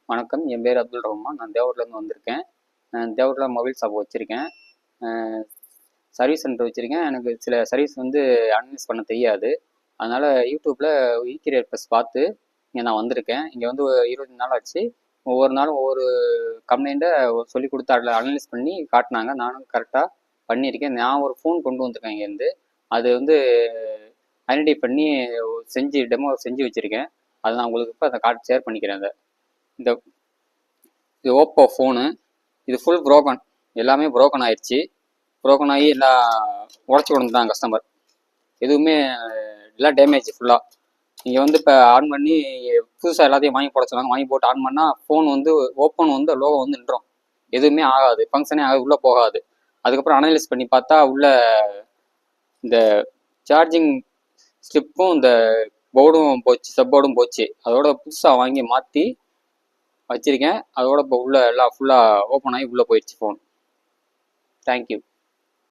வணக்கம். என் பேர் அப்துல் ரஹ்மான். நான் தேவூர்லேருந்து வந்திருக்கேன். தேவூரில் மொபைல் ஷாப் வச்சுருக்கேன். சர்வீஸ் சென்டர் வச்சுருக்கேன். எனக்கு சில சர்வீஸ் வந்து அனலைஸ் பண்ண தெரியாது. அதனால் யூடியூப்பில் ஈகரியர் ப்ளஸ் பார்த்து இங்கே நான் வந்திருக்கேன். இங்கே வந்து 20 நாள் ஆச்சு. ஒவ்வொரு நாளும் ஒவ்வொரு கம்ப்ளைண்ட்டை சொல்லிக் கொடுத்து அதில் அனலைஸ் பண்ணி காட்டினாங்க. நானும் கரெக்டாக பண்ணியிருக்கேன். நான் ஒரு ஃபோன் கொண்டு வந்திருக்கேன் இங்கேருந்து. அது வந்து ஐடென்டிஃபை பண்ணி டெமோ செஞ்சு வச்சுருக்கேன். அதை நான் உங்களுக்கு இப்போ அதை ஷேர் பண்ணிக்கிறேன். அதை இந்த இது ஓப்போ ஃபோனு. இது ஃபுல் ப்ரோக்கன், எல்லாமே ப்ரோக்கன் ஆயிடுச்சு. ப்ரோக்கன் ஆகி எல்லாம் உடச்சி கொடுத்துட்டாங்க கஸ்டமர். எதுவுமே எல்லாம் டேமேஜ் ஃபுல்லாக. நீங்கள் வந்து இப்போ ஆன் பண்ணி புதுசாக எல்லாத்தையும் வாங்கி போட சொன்னாங்க. வாங்கி போட்டு ஆன் பண்ணால் ஃபோன் வந்து ஓப்பன் வந்து லோகோ வந்து நின்றோம். எதுவுமே ஆகாது, ஃபங்க்ஷனே ஆகாது, உள்ளே போகாது. அதுக்கப்புறம் அனலைஸ் பண்ணி பார்த்தா உள்ள இந்த சார்ஜிங் ஸ்லிப்பும் இந்த போர்டும் போச்சு, சப்போர்டும் போச்சு. அதோட புதுசாக வாங்கி மாற்றி வச்சுருக்கேன். அதோட இப்போ உள்ள எல்லாம் ஃபுல்லாக ஓப்பன் ஆகி உள்ளே போயிடுச்சு ஃபோன். தேங்க்யூ.